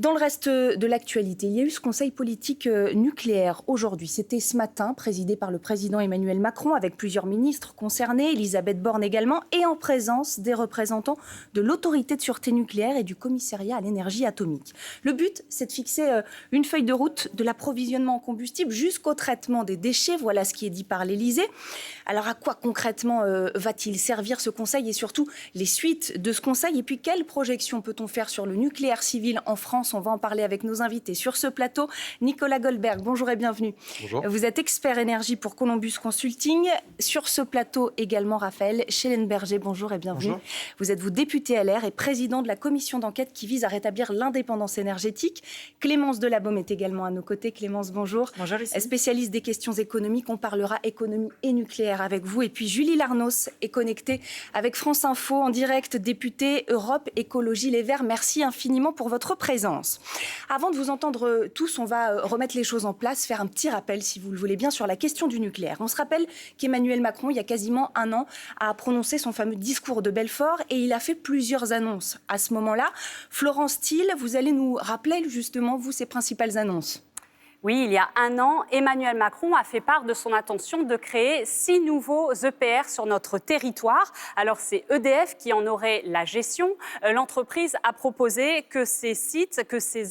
Dans le reste de l'actualité, il y a eu ce conseil politique nucléaire aujourd'hui. C'était ce matin, présidé par le président Emmanuel Macron, avec plusieurs ministres concernés, Elisabeth Borne également, et en présence des représentants de l'autorité de sûreté nucléaire et du commissariat à l'énergie atomique. Le but, c'est de fixer une feuille de route de l'approvisionnement en combustible jusqu'au traitement des déchets. Voilà ce qui est dit par l'Élysée. Alors à quoi concrètement va-t-il servir ce conseil et surtout les suites de ce conseil? Et puis quelles projections peut-on faire sur le nucléaire civil en France? On va en parler avec nos invités sur ce plateau. Nicolas Goldberg, bonjour et bienvenue. Bonjour. Vous êtes expert énergie pour Columbus Consulting. Sur ce plateau également, Raphaël Schellenberger, bonjour et bienvenue. Bonjour. Vous êtes député LR et président de la commission d'enquête qui vise à rétablir l'indépendance énergétique. Clémence Delabaume est également à nos côtés. Clémence, bonjour. Bonjour Lucie. Spécialiste des questions économiques, on parlera économie et nucléaire avec vous. Et puis Julie Larnos est connectée avec France Info en direct, députée Europe Écologie Les Verts. Merci infiniment pour votre présence. Avant de vous entendre tous, on va remettre les choses en place, faire un petit rappel, si vous le voulez bien, sur la question du nucléaire. On se rappelle qu'Emmanuel Macron, il y a quasiment un an, a prononcé son fameux discours de Belfort et il a fait plusieurs annonces à ce moment-là. Florence Thiel, vous allez nous rappeler justement, vous, ces principales annonces. Oui, il y a un an, Emmanuel Macron a fait part de son intention de créer 6 nouveaux EPR sur notre territoire. Alors, c'est EDF qui en aurait la gestion. L'entreprise a proposé que ces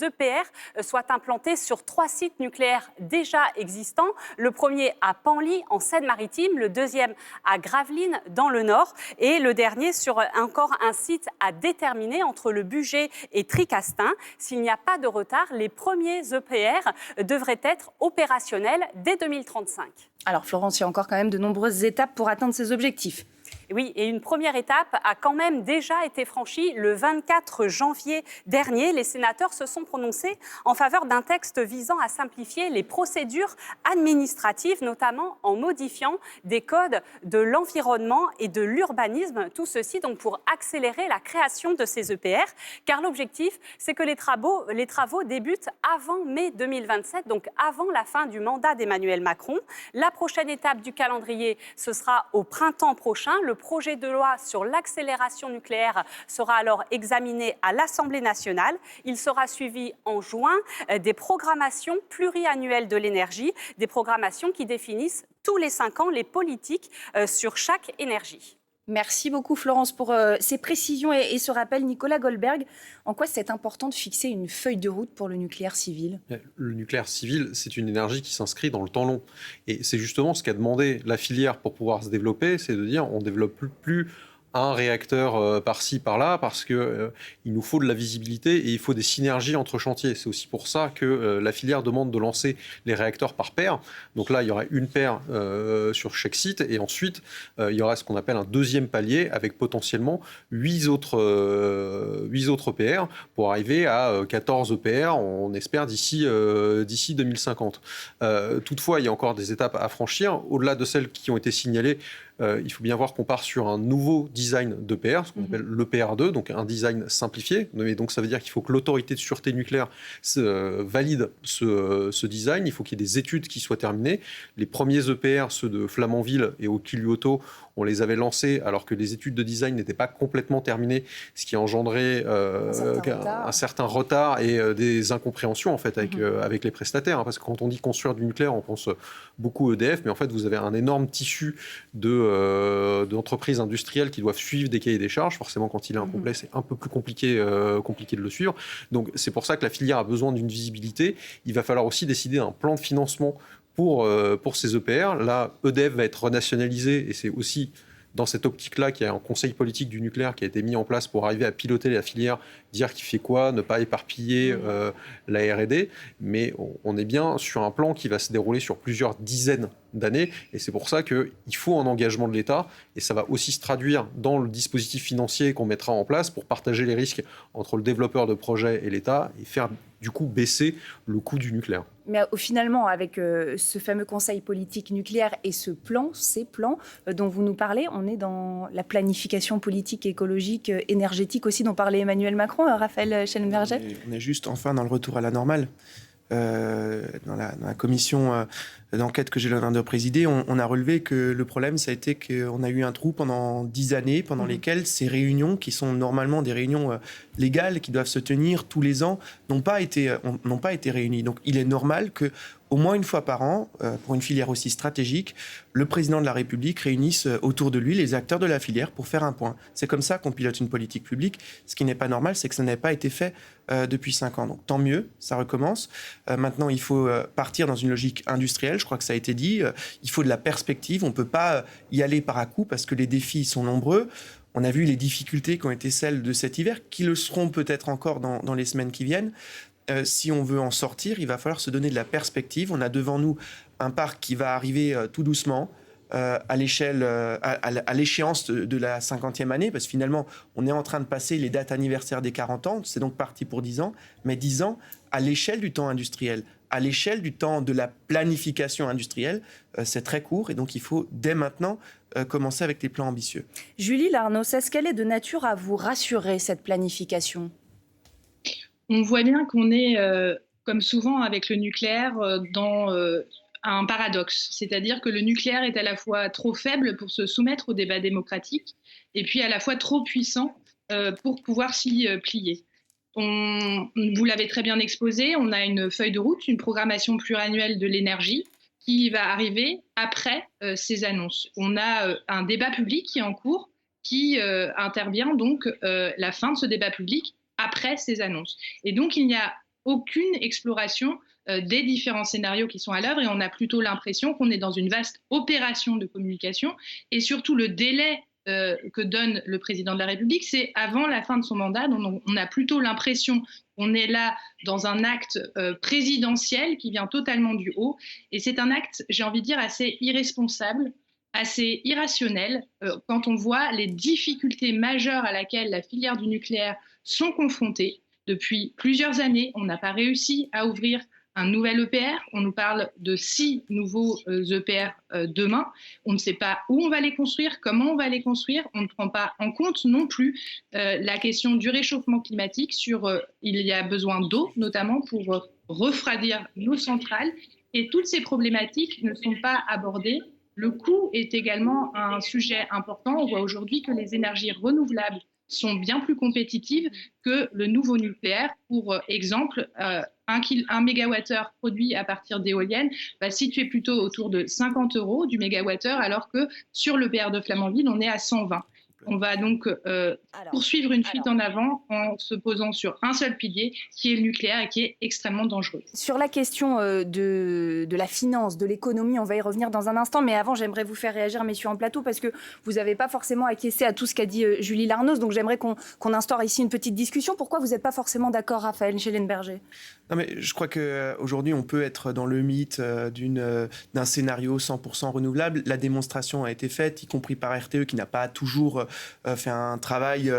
EPR soient implantés sur 3 sites nucléaires déjà existants. Le premier à Penly, en Seine-Maritime, le deuxième à Gravelines, dans le Nord, et le dernier sur encore un site à déterminer entre le Bugey et Tricastin. S'il n'y a pas de retard, les premiers EPR devraient être opérationnels dès 2035. Alors Florence, il y a encore quand même de nombreuses étapes pour atteindre ces objectifs. Oui, et une première étape a quand même déjà été franchie le 24 janvier dernier. Les sénateurs se sont prononcés en faveur d'un texte visant à simplifier les procédures administratives, notamment en modifiant des codes de l'environnement et de l'urbanisme. Tout ceci donc pour accélérer la création de ces EPR, car l'objectif, c'est que les travaux débutent avant mai 2027, donc avant la fin du mandat d'Emmanuel Macron. La prochaine étape du calendrier, ce sera au printemps prochain. Le projet de loi sur l'accélération nucléaire sera alors examiné à l'Assemblée nationale. Il sera suivi en juin des programmations pluriannuelles de l'énergie, des programmations qui définissent tous les 5 ans les politiques sur chaque énergie. Merci beaucoup Florence pour ces précisions et ce rappel. Nicolas Goldberg, en quoi c'est important de fixer une feuille de route pour le nucléaire civil? Le nucléaire civil, c'est une énergie qui s'inscrit dans le temps long. Et c'est justement ce qu'a demandé la filière pour pouvoir se développer, c'est de dire on ne développe plus un réacteur par-ci, par-là, parce qu'il nous faut de la visibilité et il faut des synergies entre chantiers. C'est aussi pour ça que la filière demande de lancer les réacteurs par paire. Donc là, il y aura une paire sur chaque site et ensuite, il y aura ce qu'on appelle un deuxième palier avec potentiellement 8 autres EPR pour arriver à 14 EPR, on espère, d'ici 2050. Toutefois, il y a encore des étapes à franchir. Au-delà de celles qui ont été signalées, il faut bien voir qu'on part sur un nouveau design d'EPR, ce qu'on appelle l'EPR2, donc un design simplifié. Mais donc ça veut dire qu'il faut que l'autorité de sûreté nucléaire valide ce design. Il faut qu'il y ait des études qui soient terminées. Les premiers EPR, ceux de Flamanville et Olkiluoto, on les avait lancés alors que les études de design n'étaient pas complètement terminées, ce qui a engendré un certain retard et des incompréhensions en fait, avec les prestataires. Parce que quand on dit construire du nucléaire, on pense beaucoup EDF, mais en fait vous avez un énorme tissu d'entreprises industrielles qui doivent suivre des cahiers des charges. Forcément, quand il est incomplet, c'est un peu plus compliqué de le suivre. Donc c'est pour ça que la filière a besoin d'une visibilité. Il va falloir aussi décider d'un plan de financement pour ces EPR. Là, EDF va être renationalisé et c'est aussi dans cette optique-là qu'il y a un conseil politique du nucléaire qui a été mis en place pour arriver à piloter la filière, dire qui fait quoi, ne pas éparpiller la R&D. Mais on est bien sur un plan qui va se dérouler sur plusieurs dizaines d'années. Et c'est pour ça qu'il faut un engagement de l'État. Et ça va aussi se traduire dans le dispositif financier qu'on mettra en place pour partager les risques entre le développeur de projet et l'État et faire du coup baisser le coût du nucléaire. Mais finalement, avec ce fameux conseil politique nucléaire et ces plans dont vous nous parlez, on est dans la planification politique, écologique, énergétique aussi dont parlait Emmanuel Macron, Raphaël Schellenberger. On est juste enfin dans le retour à la normale. dans la commission d'enquête que j'ai l'honneur de présider, on a relevé que le problème, ça a été qu'on a eu un trou pendant 10 années, pendant lesquelles ces réunions, qui sont normalement des réunions légales, qui doivent se tenir tous les ans, n'ont pas été réunies. Donc il est normal que au moins une fois par an, pour une filière aussi stratégique, le président de la République réunisse autour de lui les acteurs de la filière pour faire un point. C'est comme ça qu'on pilote une politique publique. Ce qui n'est pas normal, c'est que ça n'ait pas été fait depuis 5 ans. Donc tant mieux, ça recommence. Maintenant, il faut partir dans une logique industrielle. Je crois que ça a été dit. Il faut de la perspective. On ne peut pas y aller par à-coups parce que les défis sont nombreux. On a vu les difficultés qui ont été celles de cet hiver, qui le seront peut-être encore dans les semaines qui viennent. Si on veut en sortir, il va falloir se donner de la perspective. On a devant nous un parc qui va arriver tout doucement à l'échéance de la 50e année, parce que finalement, on est en train de passer les dates anniversaires des 40 ans. C'est donc parti pour 10 ans, mais 10 ans à l'échelle du temps industriel, à l'échelle du temps de la planification industrielle, c'est très court, et donc il faut dès maintenant commencer avec des plans ambitieux. Julie Larnos, est-ce qu'elle est de nature à vous rassurer, cette planification ? On voit bien qu'on est, comme souvent avec le nucléaire, dans un paradoxe. C'est-à-dire que le nucléaire est à la fois trop faible pour se soumettre au débat démocratique et puis à la fois trop puissant pour pouvoir s'y plier. Vous l'avez très bien exposé, on a une feuille de route, une programmation pluriannuelle de l'énergie qui va arriver après ces annonces. On a un débat public qui est en cours, qui intervient donc la fin de ce débat public après ces annonces. Et donc, il n'y a aucune exploration des différents scénarios qui sont à l'œuvre et on a plutôt l'impression qu'on est dans une vaste opération de communication et surtout le délai que donne le président de la République, c'est avant la fin de son mandat. Donc, on a plutôt l'impression qu'on est là dans un acte présidentiel qui vient totalement du haut et c'est un acte, j'ai envie de dire, assez irresponsable, assez irrationnel quand on voit les difficultés majeures à laquelle la filière du nucléaire sont confrontés. Depuis plusieurs années, on n'a pas réussi à ouvrir un nouvel EPR. On nous parle de 6 nouveaux EPR demain. On ne sait pas où on va les construire, comment on va les construire. On ne prend pas en compte non plus la question du réchauffement climatique. Il y a besoin d'eau, notamment pour refroidir nos centrales. Et toutes ces problématiques ne sont pas abordées. Le coût est également un sujet important. On voit aujourd'hui que les énergies renouvelables sont bien plus compétitives que le nouveau nucléaire. Pour exemple, un mégawattheure produit à partir d'éoliennes va se situer plutôt autour de 50 € du mégawattheure, alors que sur l'EPR de Flamanville, on est à 120. On va donc poursuivre une fuite en avant en se posant sur un seul pilier, qui est le nucléaire et qui est extrêmement dangereux. Sur la question de la finance, de l'économie, on va y revenir dans un instant. Mais avant, j'aimerais vous faire réagir, messieurs, en plateau, parce que vous n'avez pas forcément acquiescé à tout ce qu'a dit Julie Larnos. Donc j'aimerais qu'on instaure ici une petite discussion. Pourquoi vous n'êtes pas forcément d'accord, Raphaël Schellenberger ? Non, mais je crois qu'aujourd'hui, on peut être dans le mythe d'un scénario 100% renouvelable. La démonstration a été faite, y compris par RTE, qui n'a pas toujours fait un travail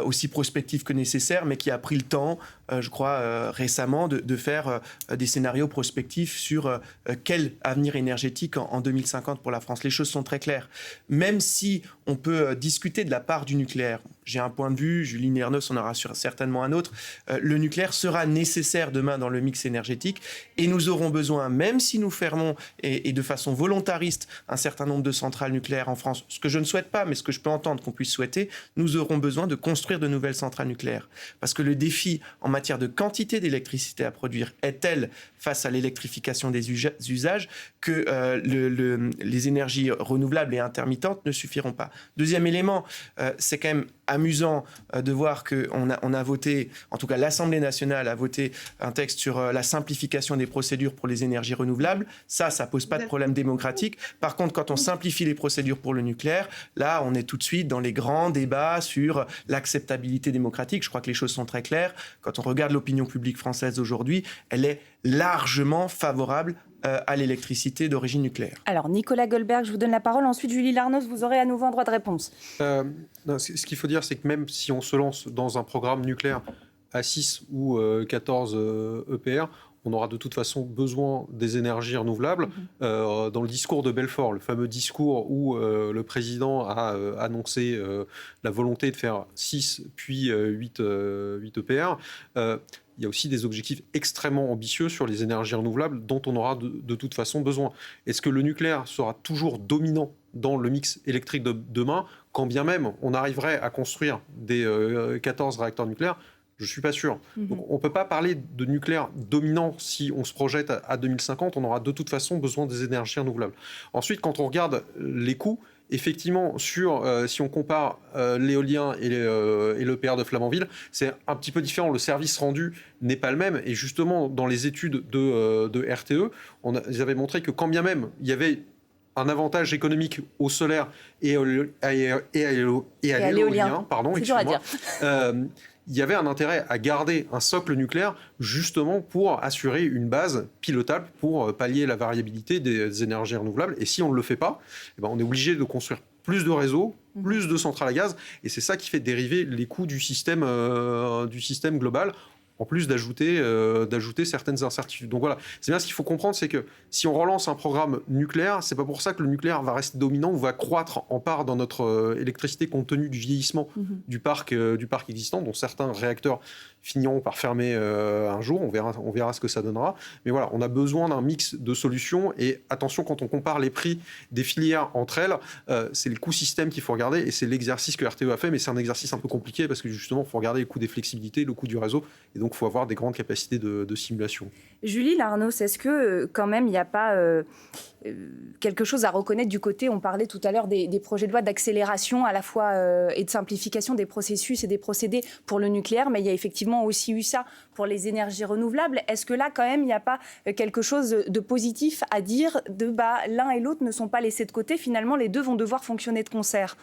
aussi prospectif que nécessaire, mais qui a pris le temps, je crois, récemment, de faire des scénarios prospectifs sur quel avenir énergétique en 2050 pour la France. Les choses sont très claires. Même si on peut discuter de la part du nucléaire, j'ai un point de vue, Julie Larnos en aura certainement un autre, le nucléaire sera nécessaire demain dans le mix énergétique et nous aurons besoin, même si nous fermons et de façon volontariste un certain nombre de centrales nucléaires en France, ce que je ne souhaite pas, mais ce que je peux entendre qu'on puisse souhaiter, nous aurons besoin de construire de nouvelles centrales nucléaires. Parce que le défi en matière de quantité d'électricité à produire est tel face à l'électrification des usages que les énergies renouvelables et intermittentes ne suffiront pas. Deuxième élément, c'est quand même amusant de voir qu'on a voté, en tout cas l'Assemblée nationale a voté un texte sur la simplification des procédures pour les énergies renouvelables. Ça pose pas de problème démocratique. Par contre, quand on simplifie les procédures pour le nucléaire, là, on est tout de suite dans les grands débats sur l'acceptabilité démocratique. Je crois que les choses sont très claires. Quand on regarde l'opinion publique française aujourd'hui, elle est largement favorable à l'électricité d'origine nucléaire. Alors, Nicolas Goldberg, je vous donne la parole. Ensuite, Julie Larnos, vous aurez à nouveau un droit de réponse. Ce qu'il faut dire, c'est que même si on se lance dans un programme nucléaire à 6 ou 14 EPR, on aura de toute façon besoin des énergies renouvelables. Dans le discours de Belfort, le fameux discours où le président a annoncé la volonté de faire 6 puis 8 EPR, il y a aussi des objectifs extrêmement ambitieux sur les énergies renouvelables dont on aura de toute façon besoin. Est-ce que le nucléaire sera toujours dominant dans le mix électrique de demain, quand bien même on arriverait à construire des 14 réacteurs nucléaires? Je ne suis pas sûr. Donc, on ne peut pas parler de nucléaire dominant si on se projette à 2050. On aura de toute façon besoin des énergies renouvelables. Ensuite, quand on regarde les coûts, effectivement, si on compare l'éolien et l'EPR de Flamanville, c'est un petit peu différent. Le service rendu n'est pas le même. Et justement, dans les études de RTE, ils avaient montré que quand bien même il y avait un avantage économique au solaire et à l'éolien, pardon, excuse-moi, il y avait un intérêt à garder un socle nucléaire justement pour assurer une base pilotable pour pallier la variabilité des énergies renouvelables. Et si on ne le fait pas, eh ben on est obligé de construire plus de réseaux, plus de centrales à gaz. Et c'est ça qui fait dériver les coûts du système global, en plus d'ajouter certaines incertitudes. Donc voilà, c'est bien ce qu'il faut comprendre, c'est que si on relance un programme nucléaire, c'est pas pour ça que le nucléaire va rester dominant ou va croître en part dans notre électricité compte tenu du vieillissement du parc existant, dont certains réacteurs finiront par fermer un jour, on verra ce que ça donnera. Mais voilà, on a besoin d'un mix de solutions et attention, quand on compare les prix des filières entre elles, c'est le coût système qu'il faut regarder et c'est l'exercice que RTE a fait, mais c'est un exercice un peu compliqué parce que justement, il faut regarder le coût des flexibilités, le coût du réseau et donc il faut avoir des grandes capacités de simulation. Julie Larnos, est-ce que quand même il n'y a pas quelque chose à reconnaître du côté, on parlait tout à l'heure des projets de loi d'accélération à la fois et de simplification des processus et des procédés pour le nucléaire, mais il y a effectivement aussi eu ça pour les énergies renouvelables. Est-ce que là quand même il n'y a pas quelque chose de positif à dire de l'un et l'autre ne sont pas laissés de côté, finalement les deux vont devoir fonctionner de concert?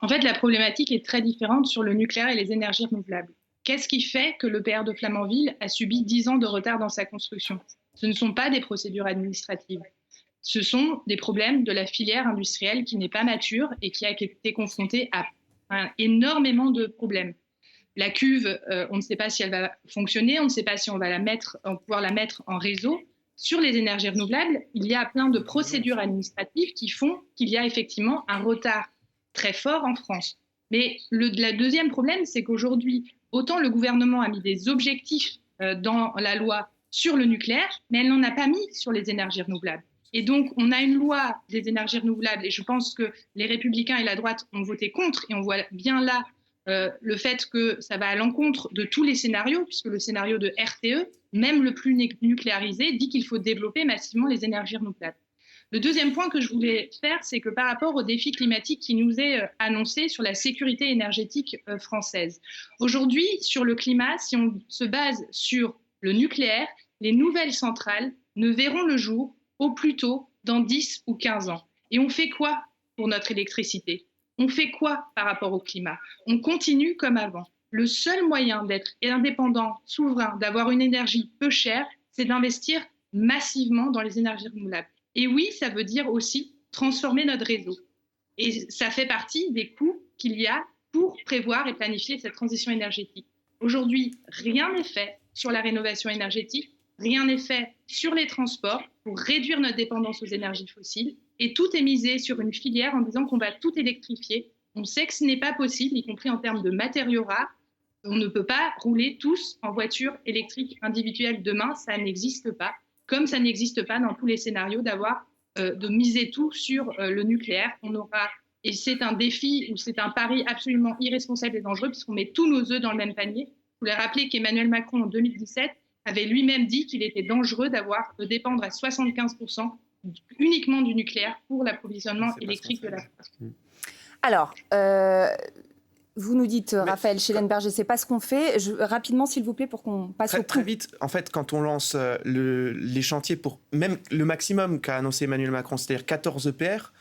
En fait, la problématique est très différente sur le nucléaire et les énergies renouvelables. Qu'est-ce qui fait que l'EPR de Flamanville a subi 10 ans de retard dans sa construction? Ce ne sont pas des procédures administratives. Ce sont des problèmes de la filière industrielle qui n'est pas mature et qui a été confrontée à énormément de problèmes. La cuve, on ne sait pas si elle va fonctionner, on ne sait pas si on va pouvoir la mettre en réseau. Sur les énergies renouvelables, il y a plein de procédures administratives qui font qu'il y a effectivement un retard très fort en France. Mais le deuxième problème, c'est qu'aujourd'hui, autant le gouvernement a mis des objectifs dans la loi sur le nucléaire, mais elle n'en a pas mis sur les énergies renouvelables. Et donc, on a une loi des énergies renouvelables, et je pense que les Républicains et la droite ont voté contre, et on voit bien là le fait que ça va à l'encontre de tous les scénarios, puisque le scénario de RTE, même le plus nucléarisé, dit qu'il faut développer massivement les énergies renouvelables. Le deuxième point que je voulais faire, c'est que par rapport au défi climatique qui nous est annoncé sur la sécurité énergétique française, aujourd'hui, sur le climat, si on se base sur le nucléaire, les nouvelles centrales ne verront le jour au plus tôt dans 10 ou 15 ans. Et on fait quoi pour notre électricité? On fait quoi par rapport au climat? On continue comme avant. Le seul moyen d'être indépendant, souverain, d'avoir une énergie peu chère, c'est d'investir massivement dans les énergies renouvelables. Et oui, ça veut dire aussi transformer notre réseau. Et ça fait partie des coûts qu'il y a pour prévoir et planifier cette transition énergétique. Aujourd'hui, rien n'est fait sur la rénovation énergétique, rien n'est fait sur les transports pour réduire notre dépendance aux énergies fossiles. Et tout est misé sur une filière en disant qu'on va tout électrifier. On sait que ce n'est pas possible, y compris en termes de matériaux rares. On ne peut pas rouler tous en voiture électrique individuelle demain, ça n'existe pas. Comme ça n'existe pas dans tous les scénarios de miser tout sur le nucléaire. Et c'est un défi ou c'est un pari absolument irresponsable et dangereux puisqu'on met tous nos œufs dans le même panier. Je voulais rappeler qu'Emmanuel Macron, en 2017, avait lui-même dit qu'il était dangereux de dépendre à 75% uniquement du nucléaire pour l'approvisionnement électrique de la France. Alors, vous nous dites, Raphaël Schellenberger, c'est pas ce qu'on fait. Rapidement, s'il vous plaît, pour qu'on passe au très vite. En fait, quand on lance les chantiers pour même le maximum qu'a annoncé Emmanuel Macron, c'est-à-dire 14 EPR,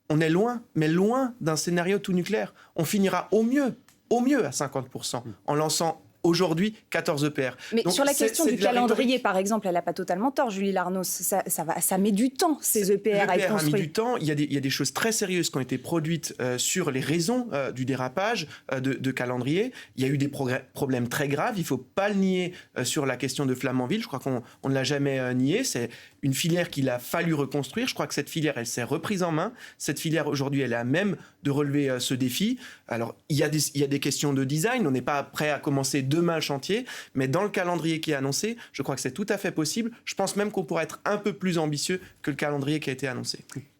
on est loin, mais loin d'un scénario tout nucléaire. On finira au mieux à 50% en lançant aujourd'hui 14 EPR. Mais Donc, sur la question du calendrier, par exemple, elle n'a pas totalement tort, Julie Larnos. Ça met du temps, ces EPR à être construits. A mis du temps. Il y a des choses très sérieuses qui ont été produites sur les raisons du dérapage de calendrier. Il y a eu des problèmes très graves. Il ne faut pas le nier sur la question de Flamanville. Je crois qu'on ne l'a jamais nié. C'est une filière qu'il a fallu reconstruire. Je crois que cette filière, elle s'est reprise en main. Cette filière, aujourd'hui, elle est à même de relever ce défi. Alors, il y a des questions de design. On n'est pas prêt à commencer demain le chantier, mais dans le calendrier qui est annoncé, je crois que c'est tout à fait possible. Je pense même qu'on pourrait être un peu plus ambitieux que le calendrier qui a été annoncé.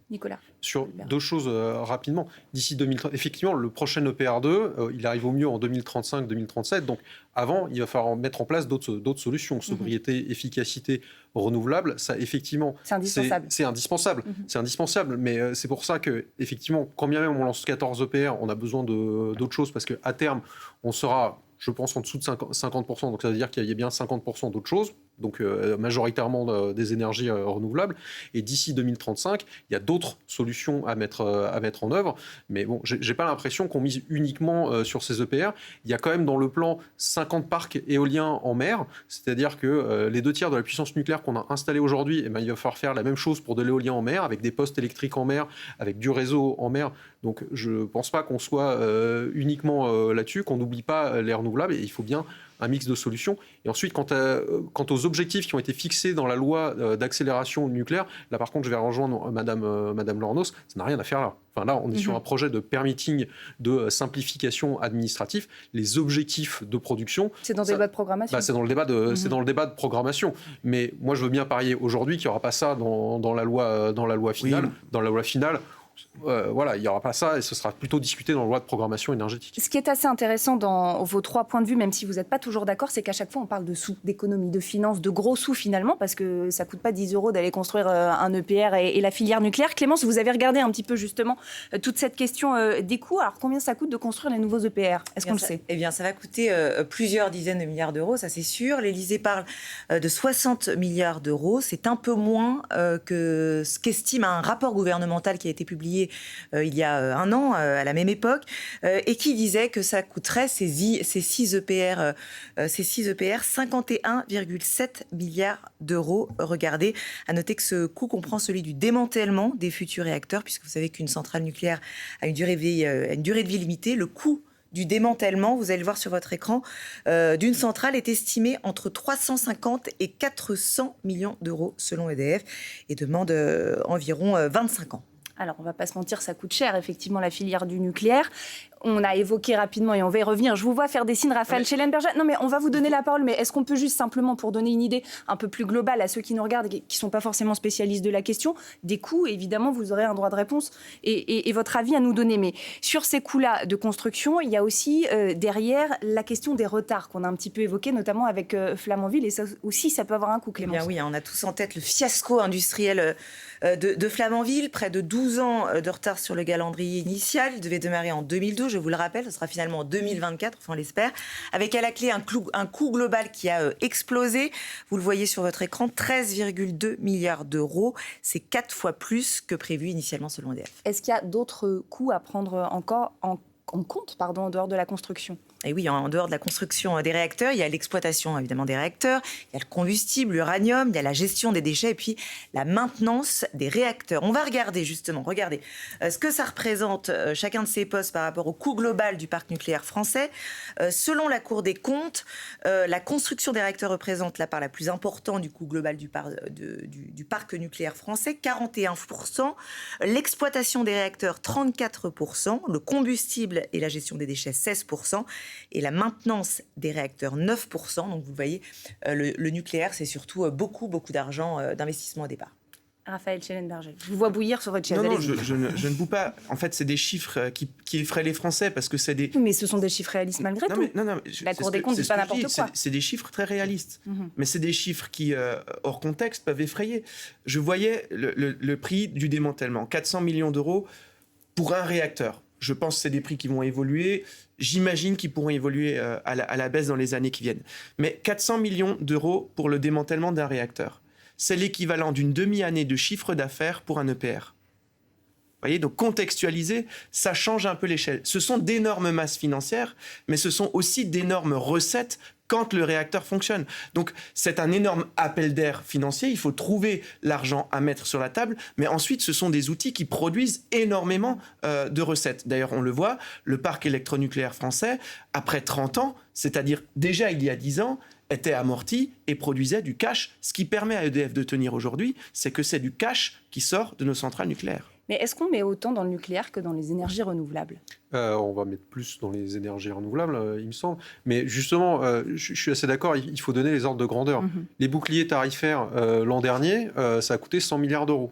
Nicolas. Sur deux choses rapidement. D'ici 2030, effectivement, le prochain EPR2, il arrive au mieux en 2035-2037. Donc, avant, il va falloir mettre en place d'autres solutions. Sobriété, efficacité, renouvelable, ça, effectivement, c'est indispensable. C'est indispensable. C'est indispensable. Mais c'est pour ça que, effectivement, quand bien même on lance 14 EPR, on a besoin d'autres choses parce qu'à terme, on sera, je pense, en dessous de 50%. Donc, ça veut dire qu'il y a bien 50% d'autres choses. Donc majoritairement des énergies renouvelables. Et d'ici 2035, il y a d'autres solutions à mettre en œuvre. Mais bon, j'ai pas l'impression qu'on mise uniquement sur ces EPR. Il y a quand même dans le plan 50 parcs éoliens en mer, c'est-à-dire que les 2 tiers de la puissance nucléaire qu'on a installée aujourd'hui, eh ben, il va falloir faire la même chose pour de l'éolien en mer, avec des postes électriques en mer, avec du réseau en mer. Donc je ne pense pas qu'on soit uniquement là-dessus, qu'on n'oublie pas les renouvelables, et il faut bien un mix de solutions. Et ensuite, quant aux objectifs qui ont été fixés dans la loi d'accélération nucléaire, là par contre, je vais rejoindre Madame Lornos, ça n'a rien à faire là. Enfin là, on est sur un projet de permitting, de simplification administrative. Les objectifs de production... C'est dans le débat de programmation. C'est dans le débat de programmation. Mais moi, je veux bien parier aujourd'hui qu'il n'y aura pas ça dans la loi finale. Oui. Dans la loi finale, voilà, il n'y aura pas ça et ce sera plutôt discuté dans la loi de programmation énergétique. Ce qui est assez intéressant dans vos 3 points de vue, même si vous n'êtes pas toujours d'accord, c'est qu'à chaque fois on parle de sous, d'économie, de finances, de gros sous finalement, parce que ça ne coûte pas 10 € d'aller construire un EPR et la filière nucléaire. Clémence, vous avez regardé un petit peu justement toute cette question des coûts. Alors combien ça coûte de construire les nouveaux EPR ? Est-ce qu'on le sait ? Eh bien, ça va coûter plusieurs dizaines de milliards d'euros, ça c'est sûr. L'Élysée parle de 60 milliards d'euros. C'est un peu moins que ce qu'estime un rapport gouvernemental qui a été publié il y a un an, à la même époque, et qui disait que ça coûterait ces 6 EPR 51,7 milliards d'euros. Regardez, à noter que ce coût comprend celui du démantèlement des futurs réacteurs, puisque vous savez qu'une centrale nucléaire a une durée de vie limitée. Le coût du démantèlement, vous allez le voir sur votre écran, d'une centrale est estimé entre 350 et 400 millions d'euros selon EDF et demande environ 25 ans. Alors, on ne va pas se mentir, ça coûte cher, effectivement, la filière du nucléaire. On a évoqué rapidement, et on va y revenir, je vous vois faire des signes, Raphaël Schellenberger. Non, mais on va vous donner la parole, mais est-ce qu'on peut juste simplement, pour donner une idée un peu plus globale à ceux qui nous regardent, qui ne sont pas forcément spécialistes de la question, des coûts, évidemment, vous aurez un droit de réponse et votre avis à nous donner. Mais sur ces coûts-là de construction, il y a aussi derrière la question des retards qu'on a un petit peu évoqué, notamment avec Flamanville, et ça aussi, ça peut avoir un coût, Clémence. Eh bien oui, on a tous en tête le fiasco industriel de Flamanville, près de 12 ans de retard sur le calendrier initial. Il devait démarrer en 2012, je vous le rappelle, ce sera finalement en 2024, enfin on l'espère, avec à la clé un coût global qui a explosé. Vous le voyez sur votre écran, 13,2 milliards d'euros. C'est 4 fois plus que prévu initialement selon EDF. Est-ce qu'il y a d'autres coûts à prendre encore en compte, en dehors de la construction ? Et oui, en dehors de la construction des réacteurs, il y a l'exploitation évidemment des réacteurs, il y a le combustible, l'uranium, il y a la gestion des déchets et puis la maintenance des réacteurs. On va regarder justement, ce que ça représente chacun de ces postes par rapport au coût global du parc nucléaire français. Selon la Cour des comptes, la construction des réacteurs représente la part la plus importante du coût global du parc nucléaire français, 41%, l'exploitation des réacteurs, 34%, le combustible et la gestion des déchets, 16%, et la maintenance des réacteurs, 9%. Donc vous voyez, le nucléaire, c'est surtout beaucoup d'argent d'investissement au départ. Raphaël Schellenberger, je vous vois bouillir sur votre chaise. Non, je ne boue pas. En fait, c'est des chiffres qui effraient les Français parce que c'est des... Mais ce sont des chiffres réalistes malgré tout. La Cour des comptes ne dit pas n'importe quoi. C'est des chiffres très réalistes. Mais c'est des chiffres qui, hors contexte, peuvent effrayer. Je voyais le prix du démantèlement, 400 millions d'euros pour un réacteur. Je pense que c'est des prix qui vont évoluer. J'imagine qu'ils pourront évoluer à la baisse dans les années qui viennent. Mais 400 millions d'euros pour le démantèlement d'un réacteur, c'est l'équivalent d'une demi-année de chiffre d'affaires pour un EPR. voyez, donc contextualiser, ça change un peu l'échelle. Ce sont d'énormes masses financières, mais ce sont aussi d'énormes recettes quand le réacteur fonctionne. Donc c'est un énorme appel d'air financier, il faut trouver l'argent à mettre sur la table, mais ensuite ce sont des outils qui produisent énormément de recettes. D'ailleurs on le voit, le parc électronucléaire français, après 30 ans, c'est-à-dire déjà il y a 10 ans, était amorti et produisait du cash. Ce qui permet à EDF de tenir aujourd'hui, c'est que c'est du cash qui sort de nos centrales nucléaires. Mais est-ce qu'on met autant dans le nucléaire que dans les énergies renouvelables ? On va mettre plus dans les énergies renouvelables, il me semble. Mais justement, je suis assez d'accord, il faut donner les ordres de grandeur. Les boucliers tarifaires, l'an dernier, ça a coûté 100 milliards d'euros.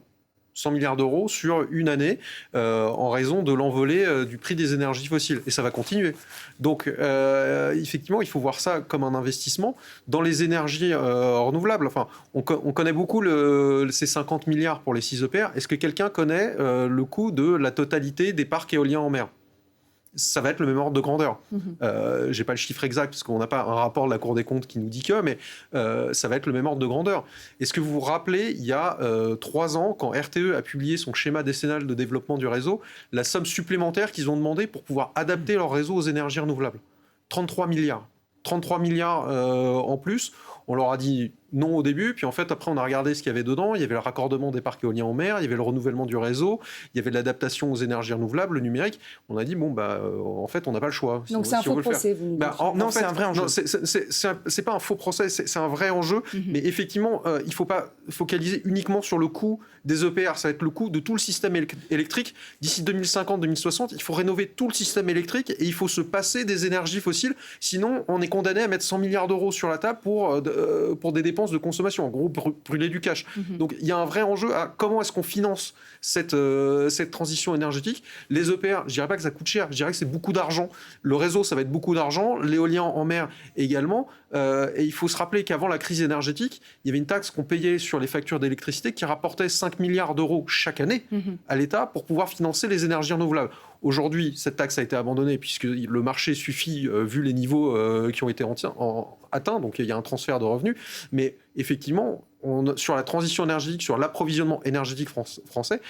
100 milliards d'euros sur une année en raison de l'envolée du prix des énergies fossiles. Et ça va continuer. Donc, effectivement, il faut voir ça comme un investissement dans les énergies renouvelables. Enfin, on connaît beaucoup ces 50 milliards pour les 6 EPR. Est-ce que quelqu'un connaît le coût de la totalité des parcs éoliens en mer ? Ça va être le même ordre de grandeur. Je n'ai pas le chiffre exact parce qu'on n'a pas un rapport de la Cour des comptes qui nous dit que, mais ça va être le même ordre de grandeur. Est-ce que vous vous rappelez, il y a 3 ans, quand RTE a publié son schéma décennal de développement du réseau, la somme supplémentaire qu'ils ont demandé pour pouvoir adapter leur réseau aux énergies renouvelables ? 33 milliards. 33 milliards en plus. On leur a dit non au début, puis en fait, après, on a regardé ce qu'il y avait dedans. Il y avait le raccordement des parcs éoliens en mer, il y avait le renouvellement du réseau, il y avait l'adaptation aux énergies renouvelables, le numérique. On a dit, bon, en fait, on n'a pas le choix. Donc c'est un faux procès, vous nous dites. Non, c'est un vrai enjeu. C'est pas un faux procès, c'est un vrai enjeu. Mais effectivement, il ne faut pas focaliser uniquement sur le coût des EPR. Ça va être le coût de tout le système électrique. D'ici 2050-2060, il faut rénover tout le système électrique et il faut se passer des énergies fossiles. Sinon, on est condamné à mettre 100 milliards d'euros sur la table pour des dépenses de consommation, en gros brûler du cash. Donc il y a un vrai enjeu à comment est-ce qu'on finance cette transition énergétique. Les EPR, je dirais pas que ça coûte cher, je dirais que c'est beaucoup d'argent. Le réseau, ça va être beaucoup d'argent, l'éolien en mer également. Et il faut se rappeler qu'avant la crise énergétique, il y avait une taxe qu'on payait sur les factures d'électricité qui rapportait 5 milliards d'euros chaque année à l'État pour pouvoir financer les énergies renouvelables. Aujourd'hui, cette taxe a été abandonnée puisque le marché suffit vu les niveaux qui ont été atteints, donc il y a un transfert de revenus. Mais effectivement, sur la transition énergétique, sur l'approvisionnement énergétique français,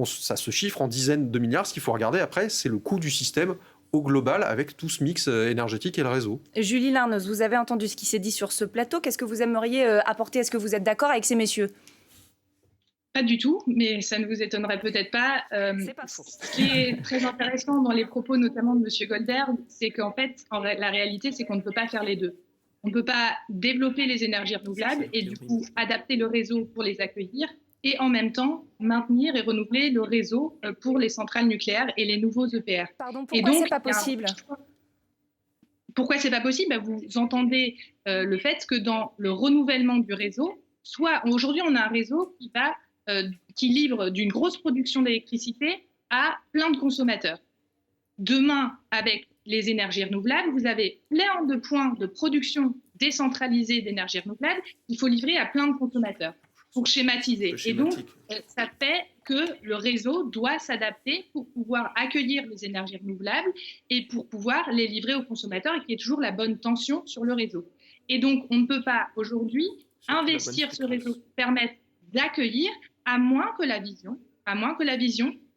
ça se chiffre en dizaines de milliards. Ce qu'il faut regarder après, c'est le coût du système au global avec tout ce mix énergétique et le réseau. Julie Larnoz, vous avez entendu ce qui s'est dit sur ce plateau. Qu'est-ce que vous aimeriez apporter ? Est-ce que vous êtes d'accord avec ces messieurs ? Pas du tout, mais ça ne vous étonnerait peut-être pas. C'est pas faux. Ce qui est très intéressant dans les propos notamment de M. Goldberg, c'est qu'en fait, la réalité, c'est qu'on ne peut pas faire les deux. On ne peut pas développer les énergies renouvelables et du coup adapter le réseau pour les accueillir et en même temps maintenir et renouveler le réseau pour les centrales nucléaires et les nouveaux EPR. Pardon, pourquoi c'est pas possible ? Pourquoi c'est pas possible ? Vous entendez le fait que dans le renouvellement du réseau, soit aujourd'hui on a un réseau qui livre d'une grosse production d'électricité à plein de consommateurs. Demain, avec les énergies renouvelables, vous avez plein de points de production décentralisée d'énergie renouvelable qu'il faut livrer à plein de consommateurs pour schématiser. Et donc, ça fait que le réseau doit s'adapter pour pouvoir accueillir les énergies renouvelables et pour pouvoir les livrer aux consommateurs et qu'il y ait toujours la bonne tension sur le réseau. Et donc, on ne peut pas aujourd'hui investir ce réseau qui permette d'accueillir à moins que la vision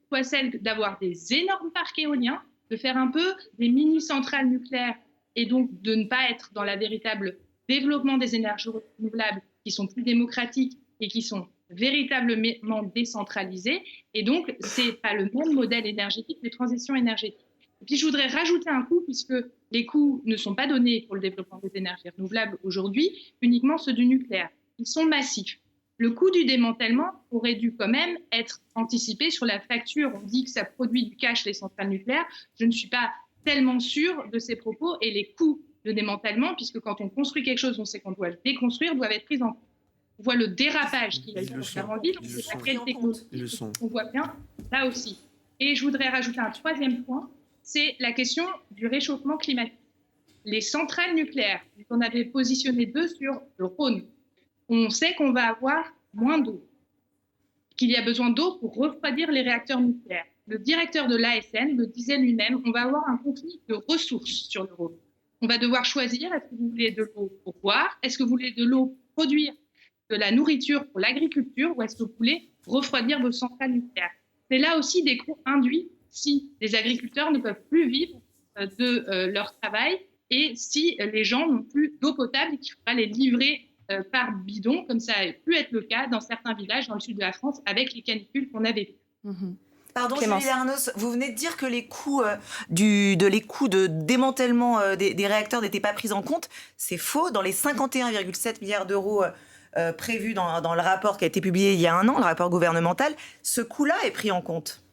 soit celle d'avoir des énormes parcs éoliens, de faire un peu des mini-centrales nucléaires et donc de ne pas être dans la véritable développement des énergies renouvelables qui sont plus démocratiques et qui sont véritablement décentralisées. Et donc, ce n'est pas le même modèle énergétique des transitions énergétiques. Et puis, je voudrais rajouter un coût, puisque les coûts ne sont pas donnés pour le développement des énergies renouvelables aujourd'hui, uniquement ceux du nucléaire. Ils sont massifs. Le coût du démantèlement aurait dû quand même être anticipé sur la facture. On dit que ça produit du cash, les centrales nucléaires. Je ne suis pas tellement sûre de ces propos et les coûts de démantèlement, puisque quand on construit quelque chose, on sait qu'on doit le déconstruire, doivent être pris en compte. On voit le dérapage qu'il y a eu dans Ferranville, c'est la quelle technologie, on voit bien là aussi. Et je voudrais rajouter un troisième point, c'est la question du réchauffement climatique. Les centrales nucléaires, on avait positionné 2 sur le Rhône. On sait qu'on va avoir moins d'eau, qu'il y a besoin d'eau pour refroidir les réacteurs nucléaires. Le directeur de l'ASN le disait lui-même, on va avoir un conflit de ressources sur le Rhône. On va devoir choisir, est-ce que vous voulez de l'eau pour boire, est-ce que vous voulez de l'eau pour produire de la nourriture pour l'agriculture ou est-ce que vous voulez refroidir vos centrales nucléaires ? c'est là aussi des coûts induits si les agriculteurs ne peuvent plus vivre de leur travail et si les gens n'ont plus d'eau potable et qu'il faudra les livrer par bidon, comme ça a pu être le cas dans certains villages dans le sud de la France avec les canicules qu'on avait vues. Pardon, Clémence. Julie Lernos, vous venez de dire que les coûts de démantèlement des réacteurs n'étaient pas pris en compte. C'est faux. Dans les 51,7 milliards d'euros prévus dans le rapport qui a été publié il y a un an, le rapport gouvernemental, ce coût-là est pris en compte.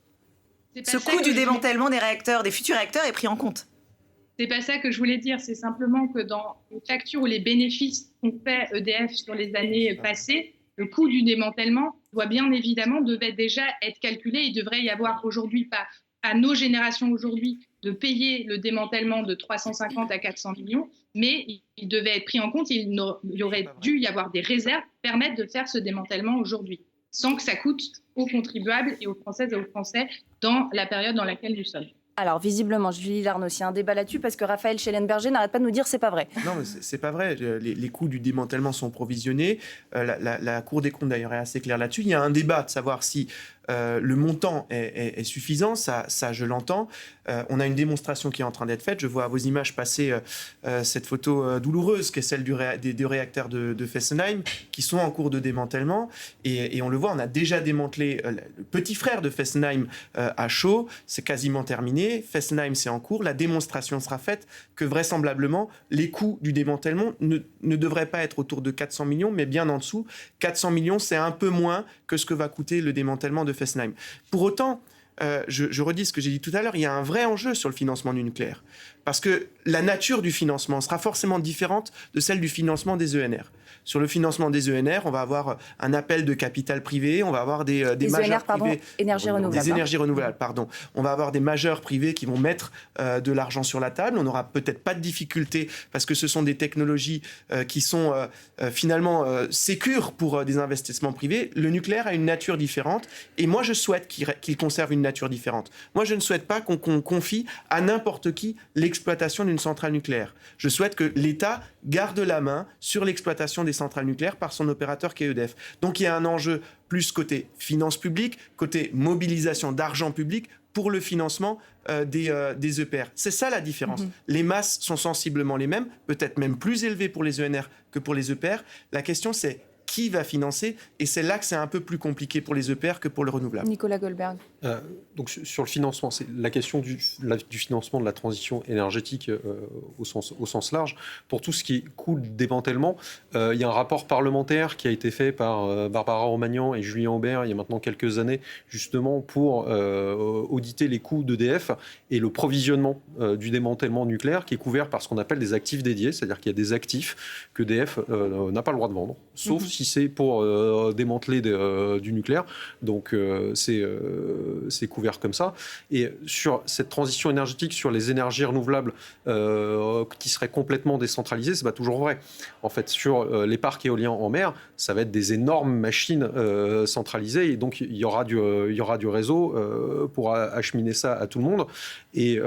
Ce coût du démantèlement des réacteurs, des futurs réacteurs, est pris en compte. C'est pas ça que je voulais dire. C'est simplement que dans les factures ou les bénéfices qu'ont fait EDF sur les années passées, le coût du démantèlement devait déjà être calculé. Il devrait y avoir aujourd'hui, pas à nos générations aujourd'hui, de payer le démantèlement de 350 à 400 millions, mais il devait être pris en compte. Il y aurait dû y avoir des réserves qui permettent de faire ce démantèlement aujourd'hui, sans que ça coûte aux contribuables et aux Françaises et aux Français dans la période dans laquelle nous sommes. Alors, visiblement, Julie Lernos, il y a un débat là-dessus parce que Raphaël Schellenberger n'arrête pas de nous dire c'est pas vrai. Non, mais c'est pas vrai. Les coûts du démantèlement sont provisionnés. La Cour des comptes, d'ailleurs, est assez claire là-dessus. Il y a un débat de savoir si le montant est suffisant. Ça, je l'entends. On a une démonstration qui est en train d'être faite. Je vois à vos images passer cette photo douloureuse qui est celle des deux réacteurs de Fessenheim qui sont en cours de démantèlement. Et on le voit, on a déjà démantelé le petit frère de Fessenheim à chaud. C'est quasiment terminé. Fessenheim, c'est en cours. La démonstration sera faite que vraisemblablement, les coûts du démantèlement ne devraient pas être autour de 400 millions, mais bien en dessous. 400 millions, c'est un peu moins que ce que va coûter le démantèlement de Fessenheim. Pour autant, je redis ce que j'ai dit tout à l'heure, il y a un vrai enjeu sur le financement du nucléaire. Parce que la nature du financement sera forcément différente de celle du financement des ENR. Sur le financement des ENR, on va avoir un appel de capital privé, on va avoir des majeurs privés. Énergie renouvelable. Des énergies renouvelables, pardon. On va avoir des majeurs privés qui vont mettre de l'argent sur la table. On n'aura peut-être pas de difficulté parce que ce sont des technologies qui sont finalement sécures pour des investissements privés. Le nucléaire a une nature différente et moi je souhaite qu'il conserve une nature différente. Moi je ne souhaite pas qu'on confie à n'importe qui l'exploitation d'une centrale nucléaire. Je souhaite que l'État garde la main sur l'exploitation des centrales nucléaires par son opérateur qui est EDF. Donc il y a un enjeu plus côté finances publiques, côté mobilisation d'argent public pour le financement des EPR. C'est ça la différence. Les masses sont sensiblement les mêmes, peut-être même plus élevées pour les ENR que pour les EPR. La question c'est qui va financer, et c'est là que c'est un peu plus compliqué pour les EPR que pour le renouvelable. Nicolas Goldberg. Donc sur le financement, c'est la question du financement de la transition énergétique au sens large. Pour tout ce qui est coût de démantèlement, il y a un rapport parlementaire qui a été fait par Barbara Romagnan et Julien Aubert il y a maintenant quelques années, justement pour auditer les coûts d'EDF et le provisionnement du démantèlement nucléaire qui est couvert par ce qu'on appelle des actifs dédiés, c'est-à-dire qu'il y a des actifs qu'EDF n'a pas le droit de vendre, sauf si c'est pour démanteler du nucléaire. Donc c'est couvert comme ça. Et sur cette transition énergétique, sur les énergies renouvelables qui seraient complètement décentralisées, c'est pas toujours vrai. En fait, sur les parcs éoliens en mer, ça va être des énormes machines centralisées et donc il y aura du réseau pour acheminer ça à tout le monde. Et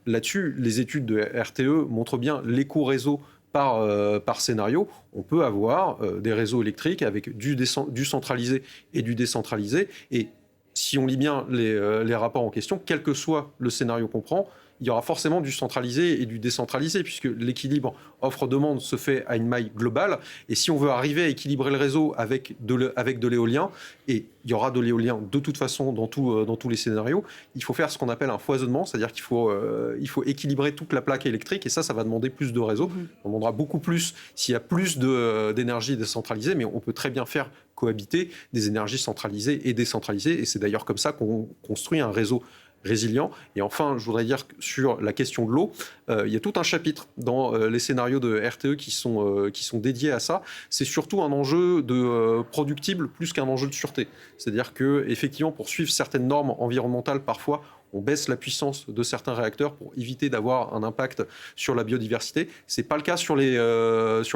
là-dessus, les études de RTE montrent bien les coûts réseau par scénario. On peut avoir des réseaux électriques avec du centralisé et du décentralisé. Et si on lit bien les rapports en question, quel que soit le scénario qu'on prend, il y aura forcément du centralisé et du décentralisé, puisque l'équilibre offre-demande se fait à une maille globale. Et si on veut arriver à équilibrer le réseau avec de l'éolien, et il y aura de l'éolien de toute façon dans tous les scénarios, il faut faire ce qu'on appelle un foisonnement, c'est-à-dire qu'il faut équilibrer toute la plaque électrique, et ça va demander plus de réseau. On demandera beaucoup plus s'il y a plus d'énergie décentralisée, mais on peut très bien faire cohabiter des énergies centralisées et décentralisées, et c'est d'ailleurs comme ça qu'on construit un réseau résilient. Et enfin, je voudrais dire que sur la question de l'eau, il y a tout un chapitre dans les scénarios de RTE qui sont dédiés à ça. C'est surtout un enjeu de productible plus qu'un enjeu de sûreté. C'est-à-dire que effectivement, pour suivre certaines normes environnementales, parfois, on baisse la puissance de certains réacteurs pour éviter d'avoir un impact sur la biodiversité. C'est pas le cas sur les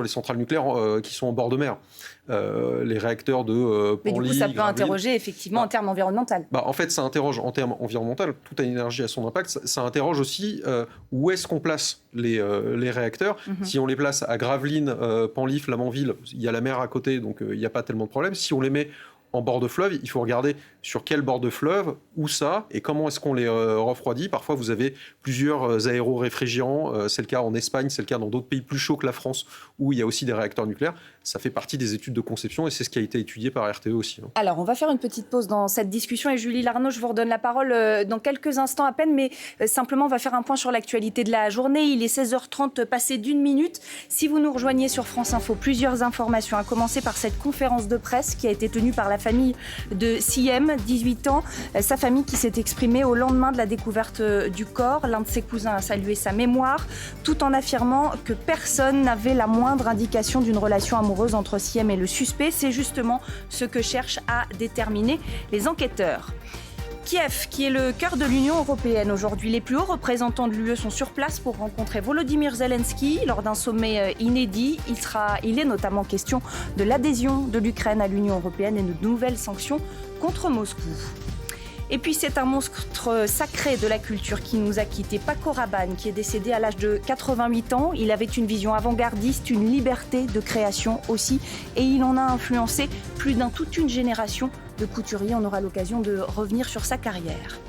centrales nucléaires qui sont en bord de mer. Les réacteurs de Mais du coup, ça peut interroger effectivement en termes environnementaux. En fait, ça interroge en termes environnementaux. Toute énergie a son impact. Ça interroge aussi où est-ce qu'on place les réacteurs. Si on les place à Gravelines, Panlif, Lamanville, il y a la mer à côté, donc il n'y a pas tellement de problème. Si on les met en bord de fleuve, il faut regarder sur quel bord de fleuve, où ça, et comment est-ce qu'on les refroidit. Parfois, vous avez plusieurs aéroréfrigérants. C'est le cas en Espagne, c'est le cas dans d'autres pays plus chauds que la France, où il y a aussi des réacteurs nucléaires. Ça fait partie des études de conception et c'est ce qui a été étudié par RTE aussi. Alors, on va faire une petite pause dans cette discussion et Julie Larnaut, je vous redonne la parole dans quelques instants à peine, mais simplement, on va faire un point sur l'actualité de la journée. Il est 16h30, passé d'1 minute. Si vous nous rejoignez sur France Info, plusieurs informations, à commencer par cette conférence de presse qui a été tenue par la famille de Siem, 18 ans, sa famille qui s'est exprimée au lendemain de la découverte du corps. L'un de ses cousins a salué sa mémoire, tout en affirmant que personne n'avait la moindre indication d'une relation amoureuse entre Siem et le suspect. C'est justement ce que cherchent à déterminer les enquêteurs. Kiev, qui est le cœur de l'Union européenne aujourd'hui. Les plus hauts représentants de l'UE sont sur place pour rencontrer Volodymyr Zelensky lors d'un sommet inédit. Il est notamment question de l'adhésion de l'Ukraine à l'Union européenne et de nouvelles sanctions contre Moscou. Et puis c'est un monstre sacré de la culture qui nous a quittés, Paco Rabanne, qui est décédé à l'âge de 88 ans. Il avait une vision avant-gardiste, une liberté de création aussi, et il en a influencé toute une génération de couturiers. On aura l'occasion de revenir sur sa carrière.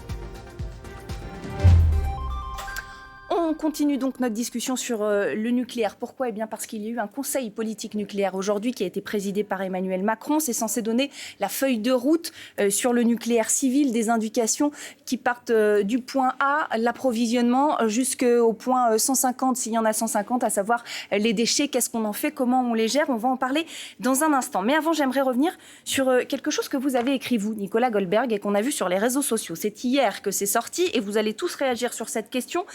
On continue donc notre discussion sur le nucléaire. Pourquoi ? Eh bien parce qu'il y a eu un conseil politique nucléaire aujourd'hui qui a été présidé par Emmanuel Macron. C'est censé donner la feuille de route sur le nucléaire civil, des indications qui partent du point A, l'approvisionnement, jusqu'au point 150, s'il y en a 150, à savoir les déchets, qu'est-ce qu'on en fait, comment on les gère. On va en parler dans un instant. Mais avant, j'aimerais revenir sur quelque chose que vous avez écrit, vous, Nicolas Goldberg, et qu'on a vu sur les réseaux sociaux. C'est hier que c'est sorti et vous allez tous réagir sur cette question.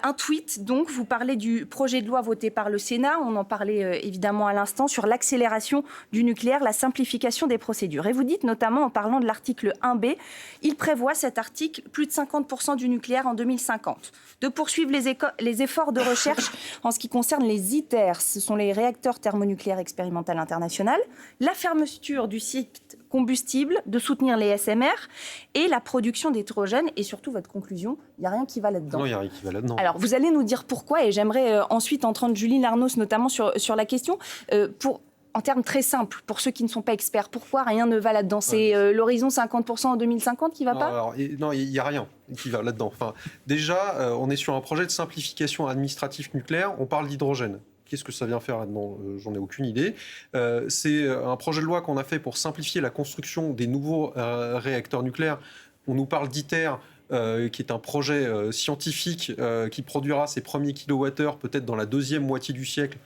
Un tweet, donc, vous parlez du projet de loi voté par le Sénat, on en parlait évidemment à l'instant, sur l'accélération du nucléaire, la simplification des procédures. Et vous dites notamment, en parlant de l'article 1B, il prévoit cet article plus de 50% du nucléaire en 2050. De poursuivre les efforts de recherche en ce qui concerne les ITER, ce sont les réacteurs thermonucléaires expérimentaux internationaux, la fermeture du site combustible, de soutenir les SMR et la production d'hydrogène. Et surtout, votre conclusion, il n'y a rien qui va là-dedans. Non, il n'y a rien qui va là-dedans. Alors, vous allez nous dire pourquoi, et j'aimerais ensuite entendre Julie Larnaut, notamment sur la question, en termes très simples, pour ceux qui ne sont pas experts, pourquoi rien ne va là-dedans ? C'est l'horizon 50% en 2050 qui ne va pas ? Non, il n'y a rien qui va là-dedans. Enfin, déjà, on est sur un projet de simplification administrative nucléaire, on parle d'hydrogène. Qu'est-ce que ça vient faire là-dedans ? J'en ai aucune idée. C'est un projet de loi qu'on a fait pour simplifier la construction des nouveaux réacteurs nucléaires. On nous parle d'ITER, qui est un projet scientifique qui produira ses premiers kilowattheures peut-être dans la deuxième moitié du siècle.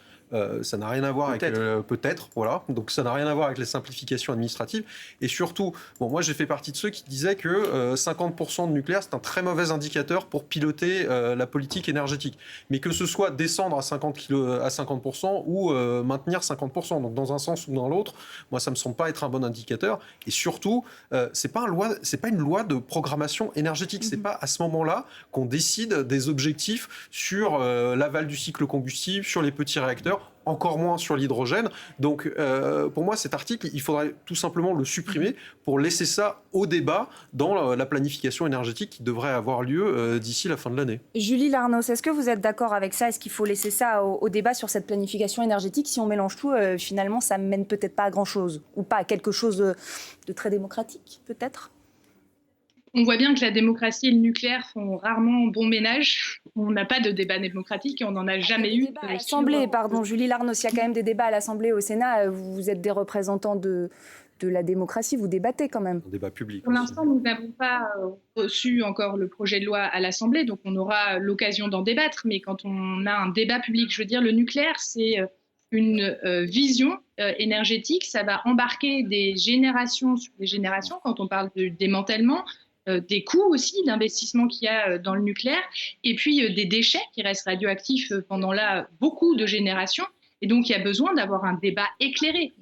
Ça n'a rien à voir avec peut-être, voilà. Donc ça n'a rien à voir avec les simplifications administratives. Et surtout, moi j'ai fait partie de ceux qui disaient que 50% de nucléaire c'est un très mauvais indicateur pour piloter la politique énergétique. Mais que ce soit descendre à 50% ou maintenir 50%. Donc dans un sens ou dans l'autre, moi ça me semble pas être un bon indicateur. Et surtout, c'est pas une loi de programmation énergétique. C'est pas à ce moment-là qu'on décide des objectifs sur l'aval du cycle combustible, sur les petits réacteurs, encore moins sur l'hydrogène. Donc, pour moi, cet article, il faudrait tout simplement le supprimer pour laisser ça au débat dans la planification énergétique qui devrait avoir lieu d'ici la fin de l'année. Julie Larnaut, est-ce que vous êtes d'accord avec ça ? Est-ce qu'il faut laisser ça au débat sur cette planification énergétique ? Si on mélange tout, finalement, ça ne mène peut-être pas à grand-chose, ou pas à quelque chose de très démocratique, peut-être ? On voit bien que la démocratie et le nucléaire font rarement bon ménage. On n'a pas de débat démocratique et on n'en a jamais eu. À l'Assemblée, pardon, Julie Larnaut, s'il y a quand même des débats à l'Assemblée, au Sénat, vous êtes des représentants de la démocratie, vous débattez quand même. Un débat public. Pour l'instant, nous n'avons pas reçu encore le projet de loi à l'Assemblée, donc on aura l'occasion d'en débattre. Mais quand on a un débat public, je veux dire, le nucléaire, c'est une vision énergétique. Ça va embarquer des générations sur des générations quand on parle de démantèlement. Des coûts aussi d'investissement qu'il y a dans le nucléaire, et puis des déchets qui restent radioactifs pendant là beaucoup de générations. Et donc, il y a besoin d'avoir un débat éclairé.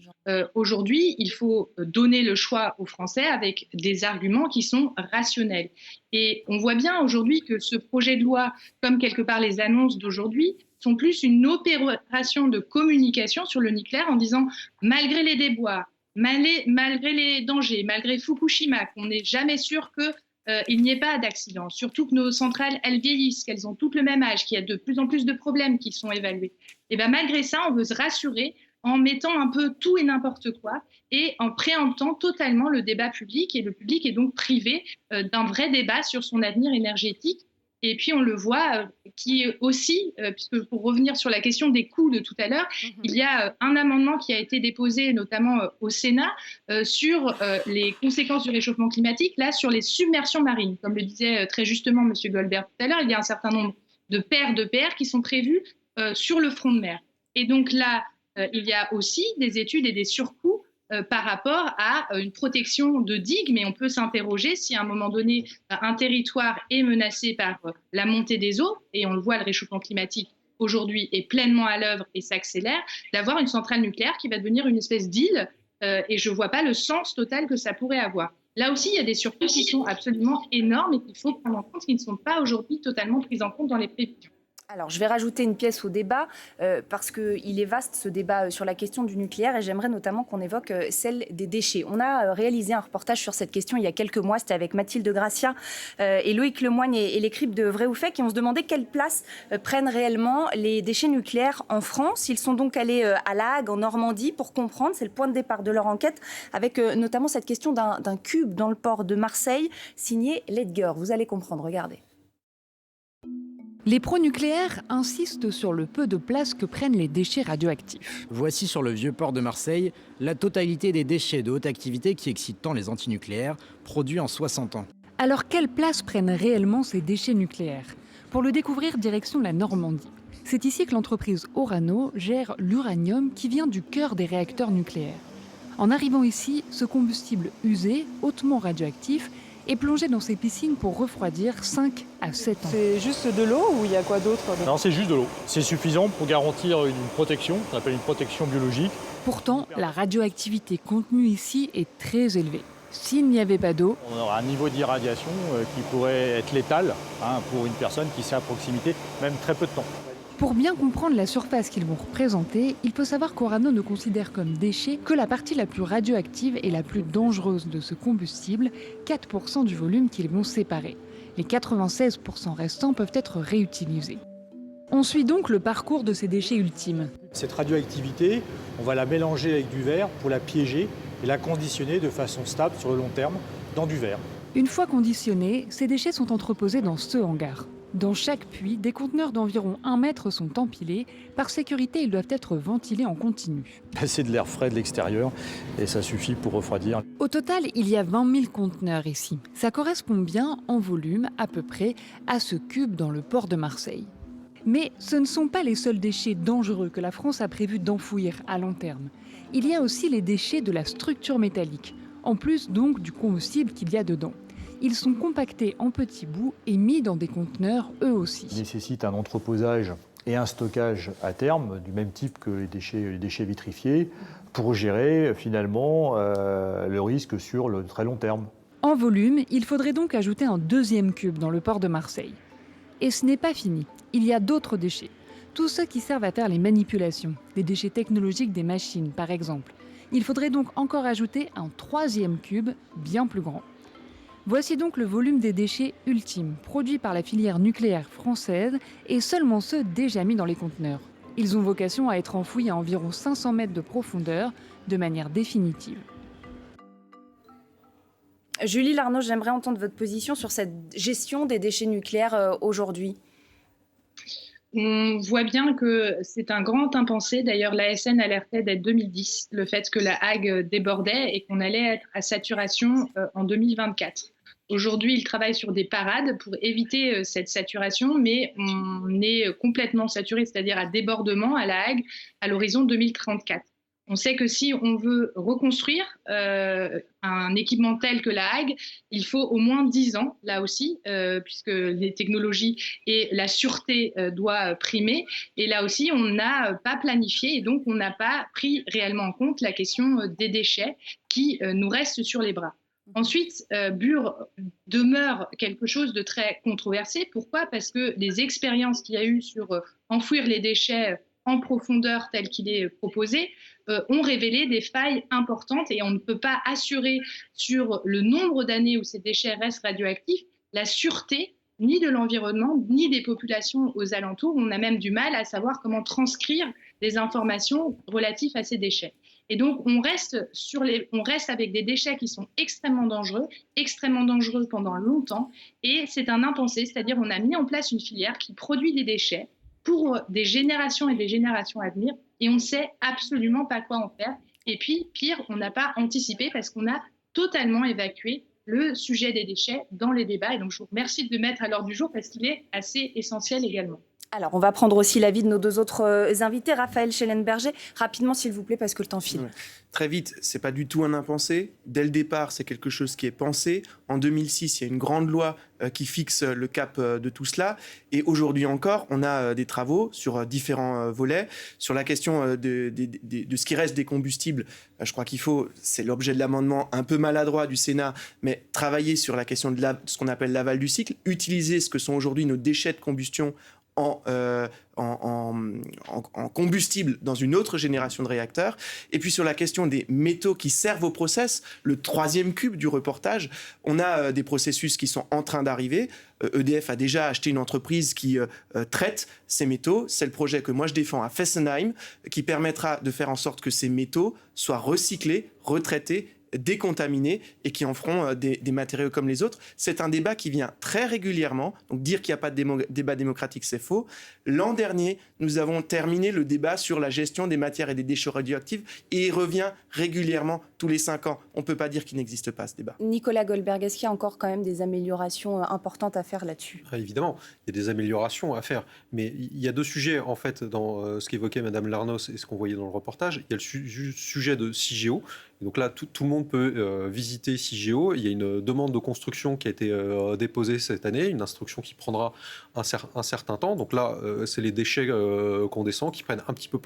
Aujourd'hui, il faut donner le choix aux Français avec des arguments qui sont rationnels. Et on voit bien aujourd'hui que ce projet de loi, comme quelque part les annonces d'aujourd'hui, sont plus une opération de communication sur le nucléaire en disant, malgré les déboires, malgré les dangers, malgré Fukushima, qu'on n'est jamais sûr qu'il n'y ait pas d'accident, surtout que nos centrales, elles vieillissent, qu'elles ont toutes le même âge, qu'il y a de plus en plus de problèmes qui sont évalués. Et bien malgré ça, on veut se rassurer en mettant un peu tout et n'importe quoi et en préemptant totalement le débat public. Et le public est donc privé d'un vrai débat sur son avenir énergétique. Et puis on le voit, qui est aussi, puisque pour revenir sur la question des coûts de tout à l'heure, il y a un amendement qui a été déposé notamment au Sénat sur les conséquences du réchauffement climatique, là sur les submersions marines. Comme le disait très justement M. Goldberg tout à l'heure, il y a un certain nombre de paires d'EPR qui sont prévues sur le front de mer. Et donc là, il y a aussi des études et des surcoûts par rapport à une protection de digues, mais on peut s'interroger si à un moment donné, un territoire est menacé par la montée des eaux, et on le voit, le réchauffement climatique aujourd'hui est pleinement à l'œuvre et s'accélère, d'avoir une centrale nucléaire qui va devenir une espèce d'île, et je ne vois pas le sens total que ça pourrait avoir. Là aussi, il y a des surcoûts qui sont absolument énormes et qu'il faut prendre en compte, qui ne sont pas aujourd'hui totalement pris en compte dans les prévisions. Alors, je vais rajouter une pièce au débat parce qu'il est vaste ce débat sur la question du nucléaire et j'aimerais notamment qu'on évoque celle des déchets. On a réalisé un reportage sur cette question il y a quelques mois, c'était avec Mathilde Gracia et Loïc Lemoigne et l'équipe de Vrai ou Fake et on se demandait quelle place prennent réellement les déchets nucléaires en France. Ils sont donc allés à La Hague, en Normandie, pour comprendre, c'est le point de départ de leur enquête, avec notamment cette question d'un cube dans le port de Marseille, signé Ledger. Vous allez comprendre, regardez. Les pro-nucléaires insistent sur le peu de place que prennent les déchets radioactifs. Voici sur le vieux port de Marseille la totalité des déchets de haute activité qui excitent tant les antinucléaires, produits en 60 ans. Alors quelle place prennent réellement ces déchets nucléaires ? Pour le découvrir, direction la Normandie. C'est ici que l'entreprise Orano gère l'uranium qui vient du cœur des réacteurs nucléaires. En arrivant ici, ce combustible usé, hautement radioactif, est plongé dans ces piscines pour refroidir 5 à 7 ans. C'est juste de l'eau ou il y a quoi d'autre ? Non, c'est juste de l'eau. C'est suffisant pour garantir une protection, qu'on appelle une protection biologique. Pourtant, la radioactivité contenue ici est très élevée. S'il n'y avait pas d'eau, on aura un niveau d'irradiation qui pourrait être létal pour une personne qui serait à proximité, même très peu de temps. Pour bien comprendre la surface qu'ils vont représenter, il faut savoir qu'Orano ne considère comme déchet que la partie la plus radioactive et la plus dangereuse de ce combustible, 4% du volume qu'ils vont séparer. Les 96% restants peuvent être réutilisés. On suit donc le parcours de ces déchets ultimes. Cette radioactivité, on va la mélanger avec du verre pour la piéger et la conditionner de façon stable sur le long terme dans du verre. Une fois conditionnés, ces déchets sont entreposés dans ce hangar. Dans chaque puits, des conteneurs d'environ 1 mètre sont empilés. Par sécurité, ils doivent être ventilés en continu. C'est de l'air frais de l'extérieur et ça suffit pour refroidir. Au total, il y a 20 000 conteneurs ici. Ça correspond bien en volume, à peu près, à ce cube dans le port de Marseille. Mais ce ne sont pas les seuls déchets dangereux que la France a prévu d'enfouir à long terme. Il y a aussi les déchets de la structure métallique, en plus donc du combustible qu'il y a dedans. Ils sont compactés en petits bouts et mis dans des conteneurs eux aussi. Ils nécessitent un entreposage et un stockage à terme, du même type que les déchets vitrifiés, pour gérer finalement le risque sur le très long terme. En volume, il faudrait donc ajouter un deuxième cube dans le port de Marseille. Et ce n'est pas fini. Il y a d'autres déchets. Tous ceux qui servent à faire les manipulations, des déchets technologiques des machines par exemple. Il faudrait donc encore ajouter un troisième cube bien plus grand. Voici donc le volume des déchets ultimes, produits par la filière nucléaire française et seulement ceux déjà mis dans les conteneurs. Ils ont vocation à être enfouis à environ 500 mètres de profondeur de manière définitive. Julie Larnaut, j'aimerais entendre votre position sur cette gestion des déchets nucléaires aujourd'hui. On voit bien que c'est un grand impensé. D'ailleurs, l'ASN alertait dès 2010 le fait que la Hague débordait et qu'on allait être à saturation en 2024. Aujourd'hui, ils travaillent sur des parades pour éviter cette saturation, mais on est complètement saturé, c'est-à-dire à débordement à la Hague à l'horizon 2034. On sait que si on veut reconstruire un équipement tel que la Hague, il faut au moins 10 ans, là aussi, puisque les technologies et la sûreté doivent primer. Et là aussi, on n'a pas planifié et donc on n'a pas pris réellement en compte la question des déchets qui nous restent sur les bras. Ensuite, Bure demeure quelque chose de très controversé. Pourquoi ? Parce que les expériences qu'il y a eu sur enfouir les déchets en profondeur tel qu'il est proposé ont révélé des failles importantes et on ne peut pas assurer sur le nombre d'années où ces déchets restent radioactifs la sûreté ni de l'environnement ni des populations aux alentours. On a même du mal à savoir comment transcrire des informations relatives à ces déchets. Et donc, on reste avec des déchets qui sont extrêmement dangereux pendant longtemps. Et c'est un impensé, c'est-à-dire on a mis en place une filière qui produit des déchets pour des générations et des générations à venir. Et on ne sait absolument pas quoi en faire. Et puis, pire, on n'a pas anticipé parce qu'on a totalement évacué le sujet des déchets dans les débats. Et donc, je vous remercie de le mettre à l'ordre du jour parce qu'il est assez essentiel également. Alors, on va prendre aussi l'avis de nos deux autres invités. Raphaël Schellenberger, rapidement s'il vous plaît, parce que le temps file. Ouais. Très vite, c'est pas du tout un impensé. Dès le départ, c'est quelque chose qui est pensé. En 2006, il y a une grande loi qui fixe le cap de tout cela. Et aujourd'hui encore, on a des travaux sur différents volets. Sur la question de ce qui reste des combustibles, je crois qu'il faut, c'est l'objet de l'amendement un peu maladroit du Sénat, mais travailler sur la question de ce qu'on appelle l'aval du cycle, utiliser ce que sont aujourd'hui nos déchets de combustion en combustible dans une autre génération de réacteurs. Et puis sur la question des métaux qui servent au process, le troisième cube du reportage, on a des processus qui sont en train d'arriver. EDF a déjà acheté une entreprise qui traite ces métaux. C'est le projet que moi je défends à Fessenheim, qui permettra de faire en sorte que ces métaux soient recyclés, retraités, décontaminés et qui en feront des matériaux comme les autres. C'est un débat qui vient très régulièrement. Donc dire qu'il n'y a pas de débat démocratique, c'est faux. L'an dernier, nous avons terminé le débat sur la gestion des matières et des déchets radioactifs et il revient régulièrement tous les 5 ans. On ne peut pas dire qu'il n'existe pas ce débat. Nicolas Goldberg, est-ce qu'il y a encore quand même des améliorations importantes à faire là-dessus ? Évidemment, il y a des améliorations à faire. Mais il y a deux sujets, en fait, dans ce qu'évoquait Mme Lernos et ce qu'on voyait dans le reportage. Il y a le sujet de CIGEO. Donc là, tout le monde peut visiter CIGEO. Il y a une demande de construction qui a été déposée cette année, une instruction qui prendra un certain temps. Donc là, c'est les déchets qu'on descend qui prennent un petit peu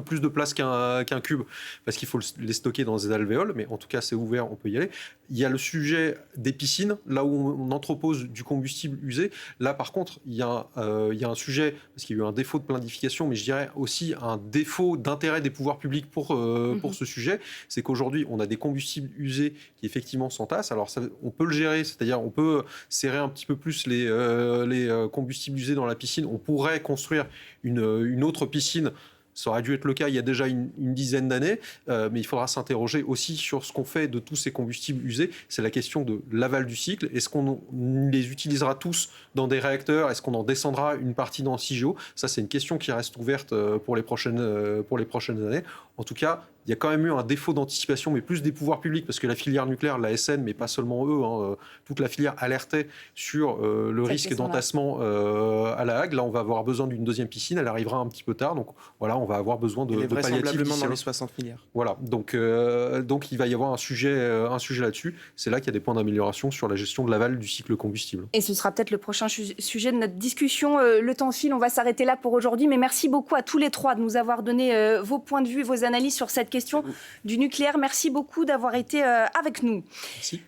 plus de place qu'un cube parce qu'il faut les stocker dans des alvéoles. Mais en tout cas, c'est ouvert, on peut y aller. Il y a le sujet des piscines, là où on entrepose du combustible usé. Là, par contre, il y a un sujet, parce qu'il y a eu un défaut de planification, mais je dirais aussi un défaut d'intérêt des pouvoirs publics pour ce sujet. C'est qu'aujourd'hui, on a des combustibles usés qui effectivement s'entassent. Alors, on peut le gérer, c'est-à-dire on peut serrer un petit peu plus les combustibles usés dans la piscine. On pourrait construire une autre piscine. Ça aurait dû être le cas il y a déjà une dizaine d'années, mais il faudra s'interroger aussi sur ce qu'on fait de tous ces combustibles usés. C'est la question de l'aval du cycle. Est-ce qu'on les utilisera tous dans des réacteurs ? Est-ce qu'on en descendra une partie dans CIGEO ? Ça, c'est une question qui reste ouverte pour les prochaines années. En tout cas, il y a quand même eu un défaut d'anticipation, mais plus des pouvoirs publics, parce que la filière nucléaire, l'ASN, mais pas seulement eux, toute la filière alertait sur le risque d'entassement à La Hague. Là, on va avoir besoin d'une deuxième piscine, elle arrivera un petit peu tard, donc voilà, on va avoir besoin de palliatifs. Vraisemblablement dans les 60 milliards. Voilà, donc il va y avoir un sujet là-dessus. C'est là qu'il y a des points d'amélioration sur la gestion de l'aval du cycle combustible. Et ce sera peut-être le prochain sujet de notre discussion. Le temps file, on va s'arrêter là pour aujourd'hui, mais merci beaucoup à tous les trois de nous avoir donné vos points de vue, vos analyses sur cette question du nucléaire. Merci beaucoup d'avoir été avec nous. Merci.